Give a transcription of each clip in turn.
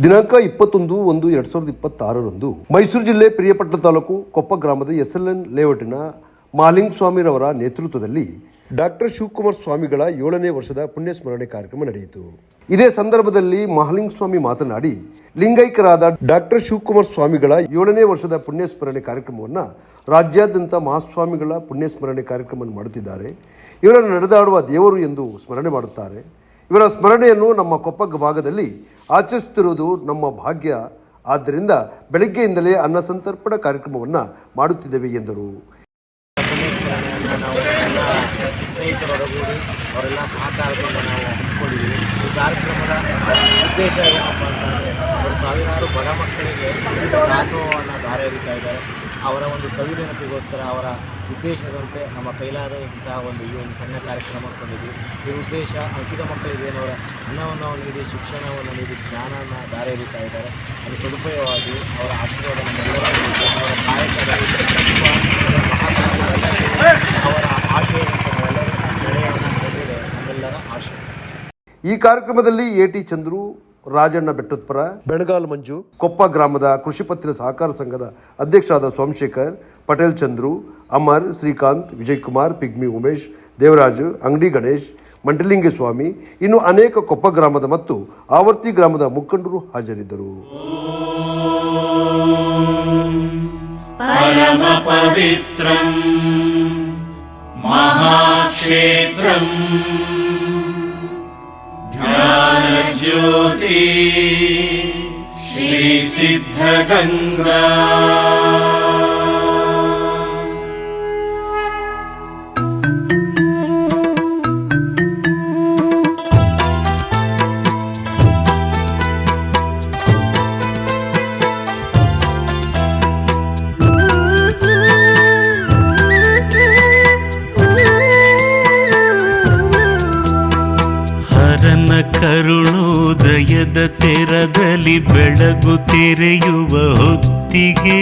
ದಿನಾಂಕ 21/1/2026 ಮೈಸೂರು ಜಿಲ್ಲೆ ಪಿರಿಯಾಪಟ್ಟಣ ತಾಲೂಕು ಕೊಪ್ಪ ಗ್ರಾಮದ SLN ಲೇಔಟಿನ ಮಹಾಲಿಂಗ ಸ್ವಾಮಿರವರ ನೇತೃತ್ವದಲ್ಲಿ ಡಾಕ್ಟರ್ ಶಿವಕುಮಾರ ಸ್ವಾಮಿಗಳ 7ನೇ ವರ್ಷದ ಪುಣ್ಯಸ್ಮರಣೆ ಕಾರ್ಯಕ್ರಮ ನಡೆಯಿತು. ಇದೇ ಸಂದರ್ಭದಲ್ಲಿ ಮಹಾಲಿಂಗ ಸ್ವಾಮಿ ಮಾತನಾಡಿ, ಲಿಂಗೈಕ್ಯರಾದ ಡಾಕ್ಟರ್ ಶಿವಕುಮಾರ ಸ್ವಾಮಿಗಳ 7ನೇ ವರ್ಷದ ಪುಣ್ಯಸ್ಮರಣೆ ಕಾರ್ಯಕ್ರಮವನ್ನು ರಾಜ್ಯಾದ್ಯಂತ ಮಹಾಸ್ವಾಮಿಗಳ ಪುಣ್ಯಸ್ಮರಣೆ ಕಾರ್ಯಕ್ರಮವನ್ನು ಮಾಡುತ್ತಿದ್ದಾರೆ. ಇವರನ್ನು ನಡೆದಾಡುವ ದೇವರು ಎಂದು ಸ್ಮರಣೆ ಮಾಡುತ್ತಾರೆ. ಇವರ ಸ್ಮರಣೆಯನ್ನು ನಮ್ಮ ಕೊಪ್ಪ ಭಾಗದಲ್ಲಿ ಆಚರಿಸುತ್ತಿರುವುದು ನಮ್ಮ ಭಾಗ್ಯ. ಆದ್ದರಿಂದ ಬೆಳಗ್ಗೆಯಿಂದಲೇ ಅನ್ನ ಸಂತರ್ಪಣಾ ಕಾರ್ಯಕ್ರಮವನ್ನು ಮಾಡುತ್ತಿದ್ದೇವೆ ಎಂದರು. ನಾವು ಎಲ್ಲ ಸ್ನೇಹಿತರೊಡಗೂಡಿ ಅವರೆಲ್ಲ ಸಹಕಾರದಿಂದ ನಾವು ಹಮ್ಮಿಕೊಂಡಿದ್ದೀವಿ. ಈ ಕಾರ್ಯಕ್ರಮದ ಉದ್ದೇಶ ಏನಪ್ಪ ಅಂತಂದರೆ, ಅವರು ಸಾವಿರಾರು ಬಡ ಮಕ್ಕಳಿಗೆ ದಾಸೋಹವನ್ನು ದಾರಿ ಎರಿತಾ ಇದ್ದಾರೆ. ಅವರ ಒಂದು ಸವಿನೆನಪಿಗೋಸ್ಕರ ಅವರ ಉದ್ದೇಶದಂತೆ ನಮ್ಮ ಕೈಲಾದಂಥ ಈ ಒಂದು ಸಣ್ಣ ಕಾರ್ಯಕ್ರಮ ಅಂದ್ಕೊಂಡಿದ್ವಿ. ಈ ಉದ್ದೇಶ ಹಸಿದ ಮಕ್ಕಳಿಗೆ ಅವರ ಅನ್ನವನ್ನು ನೀಡಿ, ಶಿಕ್ಷಣವನ್ನು ನೀಡಿ, ಜ್ಞಾನವನ್ನು ದಾರಿ ಎರಿತಾ ಇದ್ದಾರೆ. ಅದು ಸದುಪಯೋಗವಾಗಿ ಅವರ ಆಶೀರ್ವಾದ ನಮ್ಮೆಲ್ಲರ ಅವರ ಕಾಯಕದ ಅವರ ಆಶಯದಂತೆ ನಾವೆಲ್ಲರೂ ನಡೆಯೋಣ ಎಂಬುದೇ ನಮ್ಮೆಲ್ಲರ ಆಶಯ. ಈ ಕಾರ್ಯಕ್ರಮದಲ್ಲಿ AT ಚಂದ್ರು, ರಾಜಣ್ಣ ಬೆಟ್ಟತ್ಪುರ, ಬೆಣಗಾಲ್ ಮಂಜು, ಕೊಪ್ಪ ಗ್ರಾಮದ ಕೃಷಿ ಪತ್ತಿನ ಸಹಕಾರ ಸಂಘದ ಅಧ್ಯಕ್ಷರಾದ ಸೋಮಶೇಖರ್, ಪಟೇಲ್ ಚಂದ್ರು, ಅಮರ್, ಶ್ರೀಕಾಂತ್, ವಿಜಯಕುಮಾರ್, ಪಿಗ್ಮಿ ಉಮೇಶ್, ದೇವರಾಜು, ಅಂಗಡಿ ಗಣೇಶ್, ಮಂಟಲಿಂಗಸ್ವಾಮಿ, ಇನ್ನು ಅನೇಕ ಕೊಪ್ಪ ಗ್ರಾಮದ ಮತ್ತು ಆವರ್ತಿ ಗ್ರಾಮದ ಮುಖಂಡರು ಹಾಜರಿದ್ದರು. ಪರಮ ಪವಿತ್ರಂ ಮಹಾಕ್ಷೇತ್ರಂ ಜ್ಞಾನಜ್ಯೋತಿ ಶ್ರೀ ಸಿದ್ಧಗಂಗಾ. ಕರುಣೋದಯದ ತೆರದಲ್ಲಿ ಬೆಳಗು ತೆರೆಯುವ ಹೊತ್ತಿಗೆ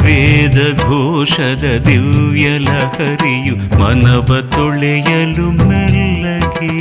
ವೇದ ಘೋಷದ ದಿವ್ಯ ಲಹರಿಯು ಮನವ ತೊಳೆಯಲು ಮೆಲ್ಲಗೆ